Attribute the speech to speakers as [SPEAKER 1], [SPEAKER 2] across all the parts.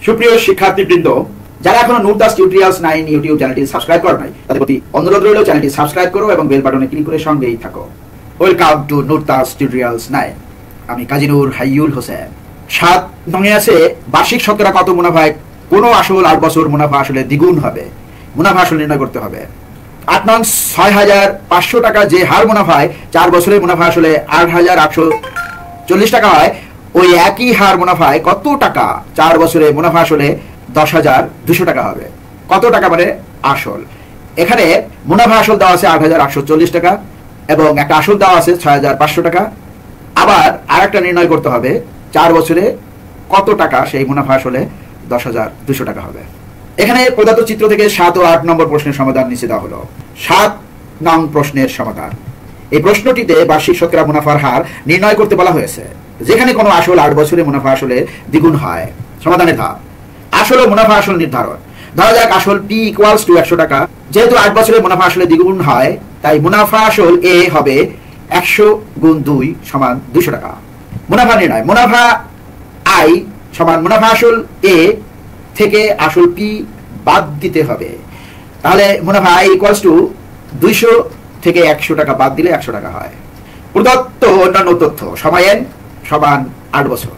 [SPEAKER 1] সুপ্রিয় শিক্ষার্থীবৃন্দ, যারা এখনো নুরতাস টিউটোরিয়ালস 9 ইউটিউব চ্যানেলটি সাবস্ক্রাইব করো নাই, তাদের প্রতি অনুরোধ রইল চ্যানেলটি সাবস্ক্রাইব করো এবং বেল বাটনে ক্লিক করে সঙ্গেই থাকো। Welcome to নুরতাস tutorials 9। আমি কাজী নূর হাইয়ুল হোসেন। 7 নঙে আছে বার্ষিক শতকরা কত মুনাফায় কোনো আসল 8 বছর মুনাফা আসলে দ্বিগুণ হবে। মুনাফা আসল নির্ণয় করতে হবে। 8 নং 6500 টাকা যে হার মুনাফায় 4 বছরের মুনাফা আসলে 8840 টাকা হয়, ওই একই হার মুনাফায় কত টাকা 4 বছরে মুনাফা আসলে 10200 টাকা হবে। কত টাকা মানে আসল। এখানে মুনাফা আসল দেওয়া আছে 8840 টাকা এবং একটা আসল দেওয়া আছে 6500 টাকা। আবার আরেকটা নির্ণয় করতে হবে 4 বছরে কত টাকা সেই মুনাফা আসলে 10200 টাকা হবে। এখানে প্রদত্ত চিত্র থেকে 7 ও 8 নম্বর প্রশ্নের সমাধান নিচে দেওয়া হলো। 7 নং প্রশ্নের সমাধান। এই প্রশ্নটিতে বার্ষিক শতকরা মুনাফার হার নির্ণয় করতে বলা হয়েছে, যেখানে কোনো আসল 8 বছরে মুনাফা আসলে দ্বিগুণ হয়। সমাধানের ধাপ। আসল ও মুনাফা আসল নির্ধারণ। ধরা যাক আসল P = 100 টাকা। যেহেতু 8 বছরে মুনাফা আসলে দ্বিগুণ হয়, তাই মুনাফা আসল A হবে 100 × 2 = 200 টাকা। মুনাফা নির্ণয়। মুনাফা I সমান মুনাফা আসল A থেকে আসল P বাদ দিতে হবে। তাহলে মুনাফা I = 200 থেকে 100 টাকা বাদ দিলে 100 টাকা হয়। প্রদত্ত অন্যান্য তথ্য। সময় N সমান 8 বছর।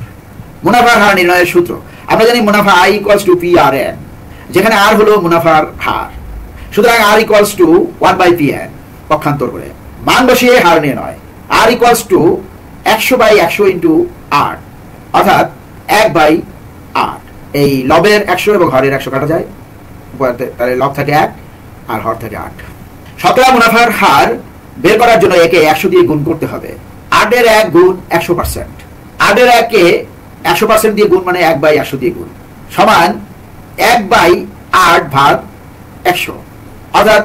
[SPEAKER 1] মুনাফার হার নির্ণয়ের সূত্র। আমরা জানি মুনাফা I = PRN, যেখানে R হলো মুনাফার হার। সুতরাং R = 1/PN পক্ষান্তর করে মান বসিয়ে হার নির্ণয়। R = 100/100 × 8, অর্থাৎ 1/8। এই লবের 100 এবং হরের 100 কাটা যায়, তাহলে লব থাকে 1 আর হর থাকে 8। শতকরা মুনাফার হার বের করার জন্য একে 100 দিয়ে গুণ করতে হবে। 8 এর 1 গুণ 100%। 8 এর 1 কে 100% দিয়ে গুণ মানে 1/100 দিয়ে গুণ সমান 1/8 ভাগ 100। অর্থাৎ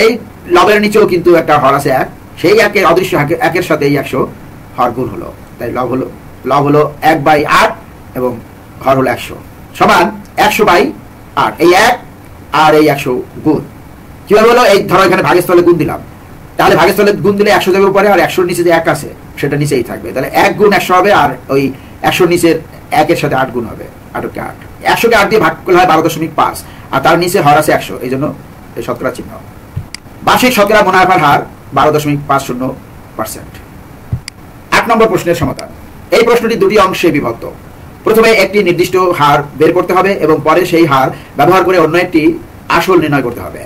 [SPEAKER 1] এই লবের নিচেও কিন্তু একটা হর আছে 1, সেই একের অদৃশ্য একের সাথে এই 100 হর গুণ হলো, তাই লব হলো 1/8 এবং হর হলো 100 সমান 100/8। এই 1 আর এই 100 গুণ কিভাবে হলো? এই ধরো এখানে ভাগের স্থলে গুণ দিলাম, তাহলে ভাগের স্থলে গুণ দিলে 100 যাবে উপরে, আর 100 নিচে যে 1 আছে সেটা নিচেই থাকবে। তাহলে 1 গুণ 100 হবে, আর ওই 100 নিচের 1 এর সাথে 8 গুণ হবে। 8 কে 8, 100 কে 8 দিয়ে ভাগ করলে হয় 12.5, আর তার নিচে হর আছে 100, এই জন্য এই শতকরা চিহ্ন। বার্ষিক শতকরা মুনাফার হার 12.50%। 8 নম্বর প্রশ্নের সমাধান। এই প্রশ্নটি দুটি অংশে বিভক্ত। প্রথমে একটি নির্দিষ্ট হার বের করতে হবে এবং পরে সেই হার ব্যবহার করে অন্য একটি আসল নির্ণয় করতে হবে।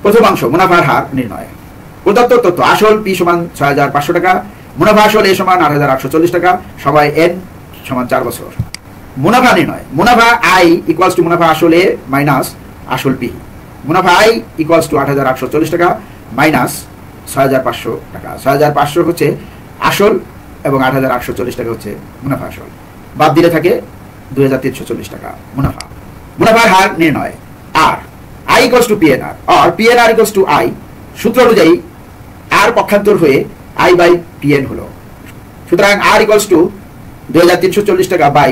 [SPEAKER 1] প্রথম অংশ, মুনাফার হার নির্ণয়। প্রদত্ত তথ্য। আসল P = 6500 টাকা, মুনাফা আসল A = 8840 টাকা, সময় N = 4 বছর। মুনাফা নির্ণয়। মুনাফা I = মুনাফা আসল A মাইনাস আসল P। মুনাফা I = 8840 টাকা মাইনাস 6500 টাকা। 6500 হচ্ছে আসল এবং 8840 টাকা হচ্ছে মুনাফা আসল। বাদ দিলে থাকে 2340 টাকা মুনাফা। মুনাফার হার নির্ণয়। R I = PNR or PNR = I। সূত্র অনুযায়ী R পক্ষান্তর হয়ে I/PN হলো। সুতরাং R = 2340 টাকা বাই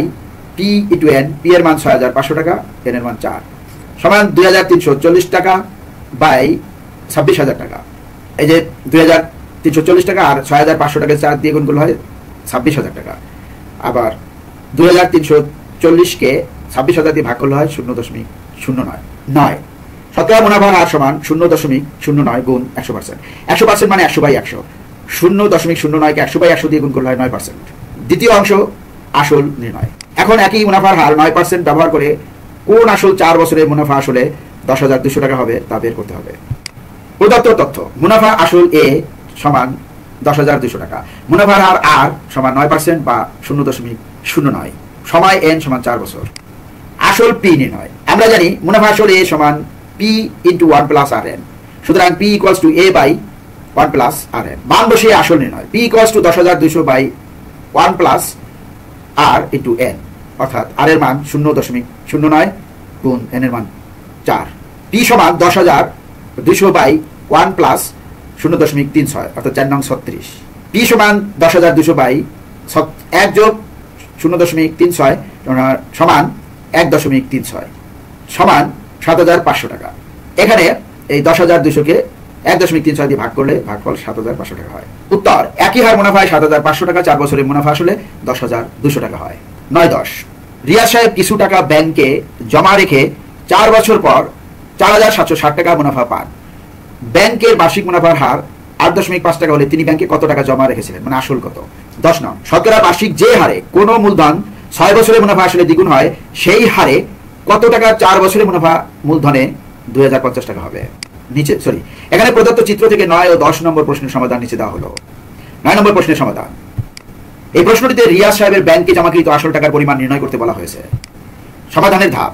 [SPEAKER 1] P × N। P এর মান 6500 টাকা, N এর মান 4 সমান 2340 টাকা বাই 26000 টাকা। এই যে 2340 টাকা আর 6500 টাকা 4 দিয়ে গুণ করলে হয় 26000 টাকা। আবার 2340 কে 26000 দিয়ে ভাগ করলে হয় 0.09। শতকরা মুনাফার হার সমান 0.09 গুণ 100%। 100% মানে 100/100। 0.09 কে 100/100 দিয়ে গুণ করলে হয় 9%। দ্বিতীয় অংশ, আসল নির্ণয়। এখন একই মুনাফার হার 9% ব্যবহার করে কোন আসল 4 বছরে মুনাফা আসলে 10200 টাকা হবে তা বের করতে হবে। প্রদত্ত তথ্য। মুনাফা আসল A সমান 10200 টাকা। মুনাফার হার R সমান 9% বা 0.09। সময় N সমান 4 বছর। আসল P নির্ণয়। আমরা জানি মুনাফা আসল A সমান P × 1 + RN। সুতরাং P = A/1 + RN। মান বসিয়ে আসল নির্ণয়। P = 10200/1 + R × N, অর্থাৎ R এর মান 0.09 গুণ N এর মান 4। P সমান 10200/1 + 0.36, অর্থাৎ 4 নং 36। P সমান 10200/1 যোগ 0.36 সমান 1.36 সমান 7500 টাকা। এখানে এই 10200 কে 1.36 দিয়ে ভাগ করলে ভাগফল 7500 টাকা হয়। উত্তর, একই হার মুনাফায় 7500 টাকা 4 বছরের মুনাফা আসলে 10200 টাকা হয়। 9-10 রিয়াজ সাহেব কিছু টাকা ব্যাংকে জমা রেখে 4 বছর পর 4,760 টাকা মুনাফা পান। ব্যাংকের বার্ষিক মুনাফার হার 8.5 টাকা হলে তিনি ব্যাংকে কত টাকা জমা রেখেছিলেন, মানে আসল কত? 10 নং, শতকরা বার্ষিক যে হারে কোনো মূলধন 6 বছরের মুনাফা আসলে দ্বিগুণ হয়, সেই হারে কত টাকা 4 বছরের মুনাফা মূলধনে 2050 টাকা হবে? নিচে এখানে প্রদত্ত চিত্র থেকে 9 ও 10 নম্বর প্রশ্নের সমাধান নিচে দেওয়া হলো। 9 নম্বর প্রশ্নের সমাধান। এই প্রশ্নটিতে রিয়াজ সাহেবের ব্যাংকে জমাকৃত আসল টাকার পরিমাণ নির্ণয় করতে বলা হয়েছে। সমাধানের ধাপ।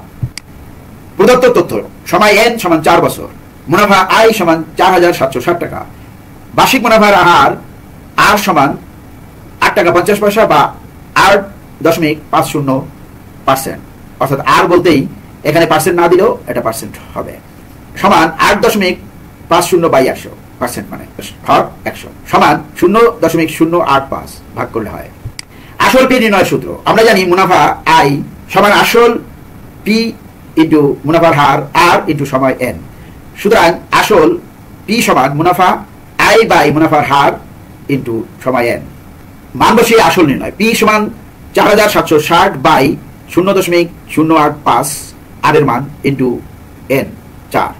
[SPEAKER 1] প্রদত্ত তথ্য: সময় n সমান 4 বছর, মুনাফা i সমান 4,760 টাকা, বার্ষিক মুনাফার হার r সমান 8 টাকা 50 পয়সা বা 8.50%, অর্থাৎ r বলতেই এখানে পার্সেন্ট না দিলেও এটা পার্সেন্ট হবে, সমান 8.50/100%, মানে 100 সমান 0.085 ভাগ করলে হয়। আসল পি নির্ণয়ের সূত্র আমরা জানি, মুনাফা i সমান আসল পি ইন্টু মুনাফার হার r ইন্টু সময় n। সুতরাং আসল পি সমান মুনাফা i বাই মুনাফার হার ইন্টু সময় n। মান বসিয়ে আসল নির্ণয়। পি সমান 4,760 বাই 0.085 r এর মান ইন্টু n 4।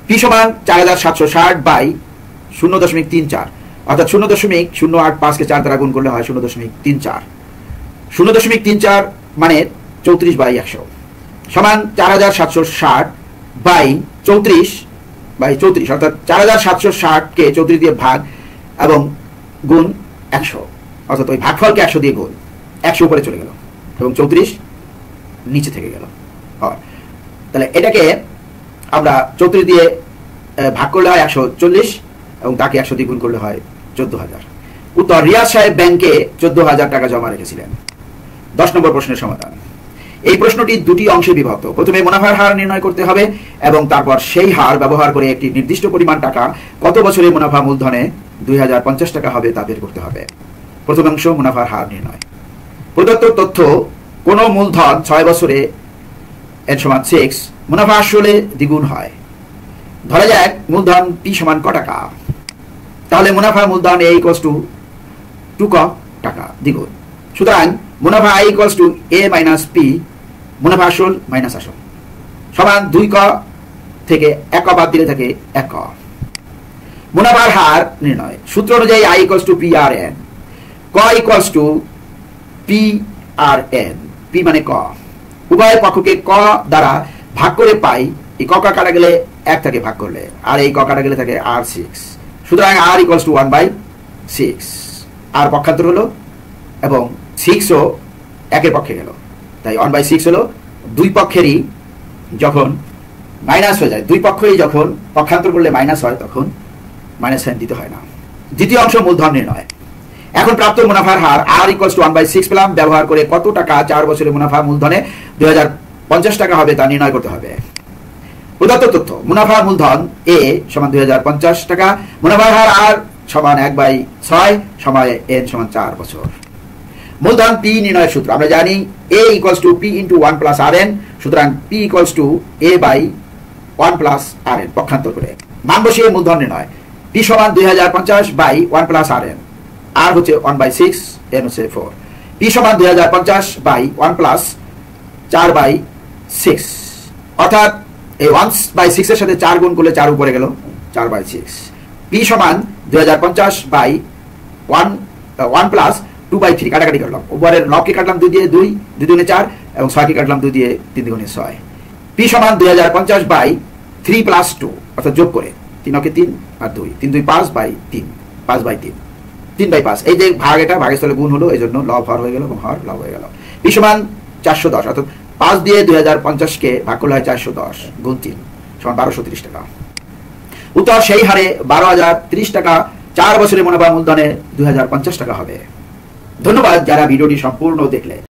[SPEAKER 1] পি সমান 4,760 বাই 0.34, অর্থাৎ 0.085 কে 4 দ্বারা গুণ করলে হয় 0.34। 0.34 মানে 34/100 সমান 4,760 বাই 34/34, অর্থাৎ 4,760 কে 34 দিয়ে ভাগ এবং গুণ 100, অর্থাৎ ওই ভাগফলকে 100 দিয়ে গুণ, 100 উপরে চলে গেল এবং 34 নিচে থেকে গেল। তাহলে এটাকে আমরা 34 দিয়ে ভাগ করলে হয় 140 এবং তাকে 100 দিয়ে গুণ করলে হয় 14,000। উত্তর: রিয়াজ সাহেব ব্যাংকে 14,000 টাকা জমা রেখেছিলেন। 10 নম্বর প্রশ্নের সমাধান। এই প্রশ্নটি দুটি অংশে বিভক্ত। প্রথমে মুনাফার হার নির্ণয় করতে হবে এবং তারপর সেই হার ব্যবহার করে একটি নির্দিষ্ট পরিমাণ টাকা কত বছরে মুনাফা মূলধনে 2050 টাকা হবে তা বের করতে হবে। প্রথম অংশ, মুনাফার হার নির্ণয়। প্রদত্ত তথ্য: কোন মূলধন 6 বছরে n সমান 6 মুনাফা আসলে দ্বিগুণ হয়। ধরা যাক মূলধন p সমান ক টাকা, তাহলে মুনাফা মূলধন a = 2 ক টাকা দ্বিগুণ। সুতরাং মুনাফা i = a - p, মুনাফা আসল মাইনাস আসল, সমান 2 ক থেকে 1 ক বাদ দিলে থাকে 1 ক। মুনাফার হার নির্ণয়। সূত্র অনুযায়ী i = p/n, ক = p/n, p মানে ক। উভয় পক্ষকে ক দ্বারা ভাগ করে পাই, এই ক কাটা গেলে 1 থেকে ভাগ করলে, আর এই ক কাটা গেলে থাকে r6। সুতরাং r = 1/6, আর পক্ষান্তর হলো এবং 6 ও 1 এর পক্ষে গেল, তাই 1/6 হলো দুই পক্ষেরই যখন মাইনাস হয়ে যায়, দুই পক্ষই যখন পক্ষান্তর করলে মাইনাস হয় তখন মাইনাস সাইন দিতে হয় না। দ্বিতীয় অংশ, মূলধন নির্ণয়। এখন প্রাপ্ত মুনাফার হার r = 1/6 পেলাম, ব্যবহার করে কত টাকা 4 বছরের মুনাফা মূলধনে 2050 টাকা হবে তা নির্ণয় করতে হবে। প্রদত্ত তথ্য: মুনাফা মূলধন a সমান 2050 টাকা, মুনাফার হার r সমান 1/6, সময় n সমান 4 বছর। মূলধন p নির্ণয়ের সূত্র আমরা জানি, a = p × 1 + rn, সুতরাং p = a/1 + rn পক্ষান্তর করে। মান বসিয়ে মূলধন নির্ণয়। p সমান 2050/1 + rn, r হচ্ছে 1/6, n হচ্ছে 4। p সমান 2050/1 + 4/6, অর্থাৎ এই 1/6 এর সাথে 4 গুণ করলে 4 উপরে গেল, 4/6। p সমান 2050/1 + 2/3, কাটাকাটি করলাম, উপরের লবকে কাটলাম 2 দিয়ে, 2 2 4 এবং 6 কে কাটলাম 2 দিয়ে, 3 2 6। p সমান 2050/3 + 2, অর্থাৎ যোগ করে 3 কে 3 আর 2 3 2 5/3, 5/3, 3/5। এই যে ভাগ, এটা ভাগের স্থলে গুণ হলো, এই জন্য লব হর হয়ে গেল এবং হর লব হয়ে গেল। p সমান 410, অর্থাৎ 5 দিয়ে 2050 কে ভাগ করলে হয় 410 গুণ 3 সমান 1230 টাকা। উত্তর: সেই হারে 12,030 টাকা 4 বছরের মুনাফা মূলধনে 2050 টাকা হবে। ধন্যবাদ যারা ভিডিওটি সম্পূর্ণ দেখলে।